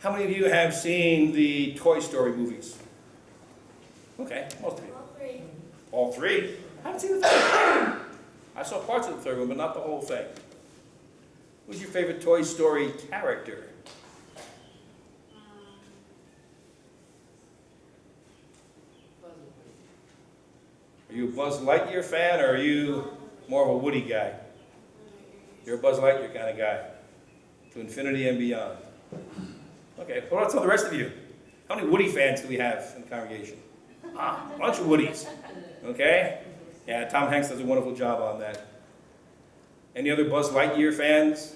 How many of you have seen the Toy Story movies? Okay, most of you. All three. All three? I haven't seen the third one. I saw parts of the third one, but not the whole thing. Who's your favorite Toy Story character? Are you a Buzz Lightyear fan, or are you more of a Woody guy? You're a Buzz Lightyear kind of guy. To infinity and beyond. Okay, what about some of the rest of you? How many Woody fans do we have in the congregation? A bunch of Woodies. Okay? Yeah, Tom Hanks does a wonderful job on that. Any other Buzz Lightyear fans?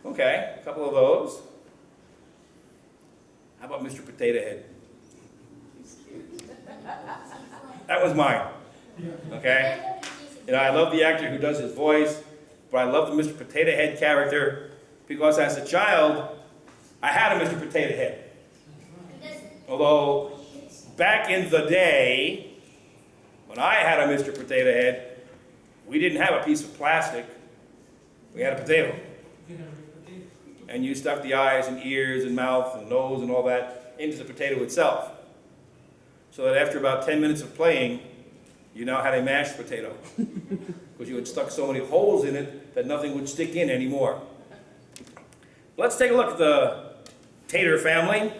Okay, a couple of those. How about Mr. Potato Head? That was mine. Okay? You know, I love the actor who does his voice, but I love the Mr. Potato Head character because as a child, I had a Mr. Potato Head. Although, back in the day, when I had a Mr. Potato Head, we didn't have a piece of plastic. We had a potato. And you stuck the eyes and ears and mouth and nose and all that into the potato itself. So that after about 10 minutes of playing, you now had a mashed potato. Because you had stuck so many holes in it that nothing would stick in anymore. Let's take a look at the Tater family.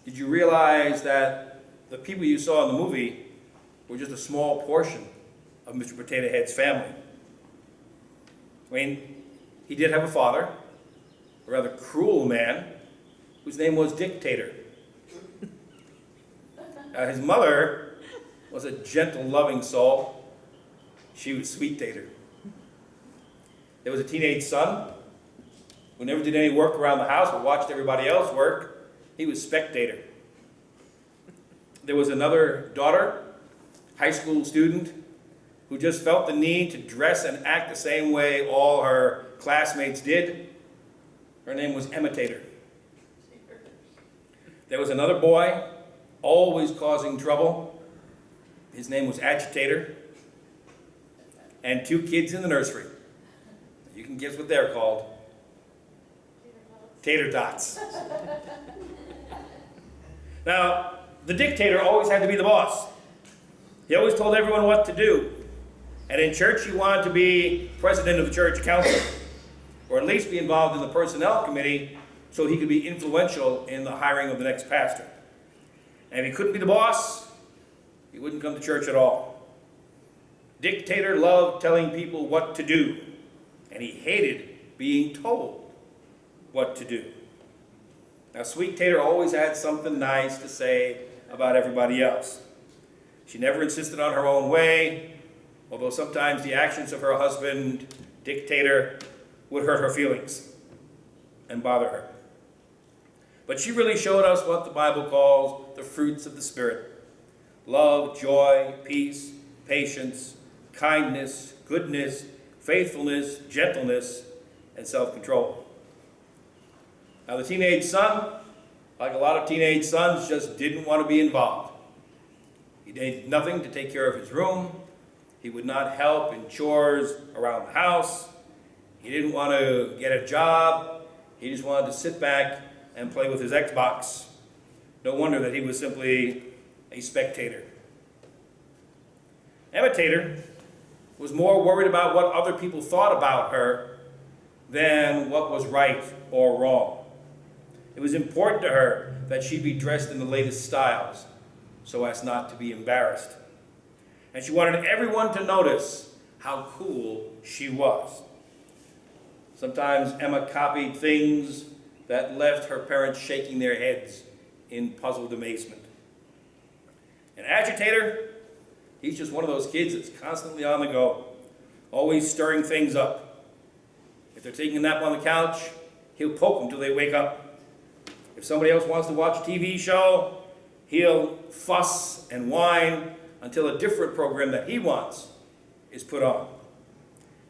Did you realize that the people you saw in the movie were just a small portion of Mr. Potato Head's family? I mean, he did have a father, a rather cruel man, whose name was Tator. His mother was a gentle, loving soul. She was Sweet Tator. There was a teenage son who never did any work around the house but watched everybody else work. He was Speck Tater. There was another daughter, high school student, who just felt the need to dress and act the same way all her classmates did. Her name was Tator. There was another boy, always causing trouble. His name was Agi Tator. And two kids in the nursery. You can guess what they're called. Tater tots. Now, the dictator always had to be the boss. He always told everyone what to do. And in church, he wanted to be president of the church council, or at least be involved in the personnel committee so he could be influential in the hiring of the next pastor. And if he couldn't be the boss, he wouldn't come to church at all. Dictator loved telling people what to do, and he hated being told what to do. Now, Sweet Tator always had something nice to say about everybody else. She never insisted on her own way, although sometimes the actions of her husband, Dictator, would hurt her feelings and bother her. But she really showed us what the Bible calls the fruits of the Spirit: love, joy, peace, patience, kindness, goodness, faithfulness, gentleness, and self-control. Now, the teenage son, like a lot of teenage sons, just didn't want to be involved. He did nothing to take care of his room. He would not help in chores around the house. He didn't want to get a job. He just wanted to sit back and play with his Xbox. No wonder that he was simply a spectator. Tator was more worried about what other people thought about her than what was right or wrong. It was important to her that she be dressed in the latest styles so as not to be embarrassed. And she wanted everyone to notice how cool she was. Sometimes Emma copied things that left her parents shaking their heads in puzzled amazement. And Agi Tator, he's just one of those kids that's constantly on the go, always stirring things up. If they're taking a nap on the couch, he'll poke them till they wake up. If somebody else wants to watch a TV show, he'll fuss and whine until a different program that he wants is put on.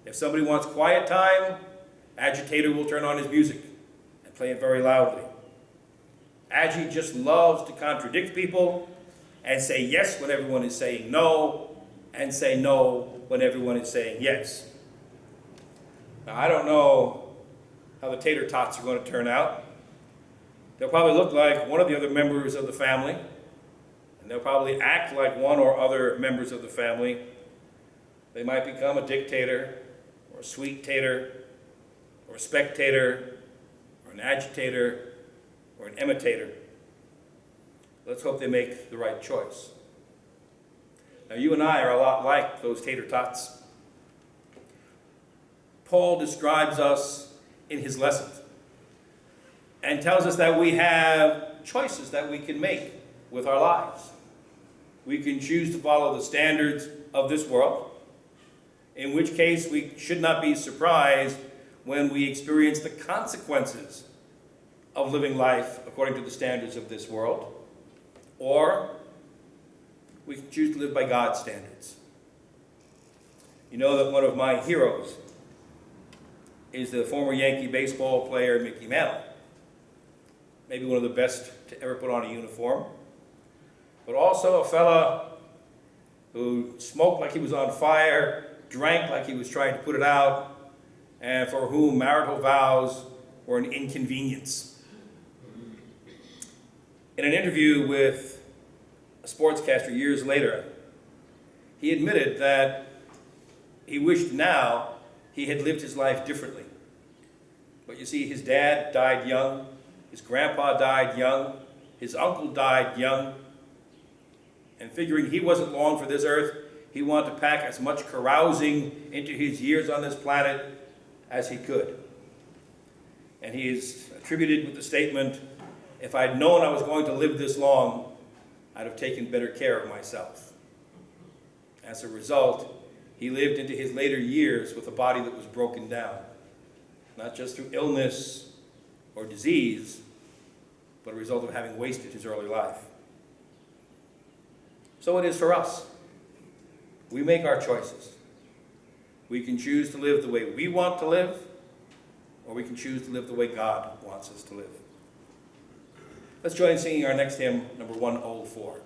If somebody wants quiet time, Agi Tator will turn on his music and play it very loudly. Agi just loves to contradict people and say yes when everyone is saying no, and say no when everyone is saying yes. Now, I don't know how the tater tots are going to turn out. They'll probably look like one of the other members of the family, and they'll probably act like one or other members of the family. They might become a dictator, or a sweet tater, or a Speck Tater, or an Agi Tator, or an imitator. Let's hope they make the right choice. Now, you and I are a lot like those tater tots. Paul describes us in his lessons and tells us that we have choices that we can make with our lives. We can choose to follow the standards of this world, in which case we should not be surprised when we experience the consequences of living life according to the standards of this world. Or we can choose to live by God's standards. You know that one of my heroes is the former Yankee baseball player Mickey Mantle. Maybe one of the best to ever put on a uniform. But also a fella who smoked like he was on fire, drank like he was trying to put it out, and for whom marital vows were an inconvenience. In an interview with a sportscaster years later, he admitted that he wished now he had lived his life differently. But you see, his dad died young, his grandpa died young, his uncle died young, and figuring he wasn't long for this earth, he wanted to pack as much carousing into his years on this planet as he could. And he is attributed with the statement, "If I'd known I was going to live this long, I'd have taken better care of myself." As a result, he lived into his later years with a body that was broken down, not just through illness or disease, but a result of having wasted his early life. So it is for us. We make our choices. We can choose to live the way we want to live, or we can choose to live the way God wants us to live. Let's join in singing our next hymn, number 104.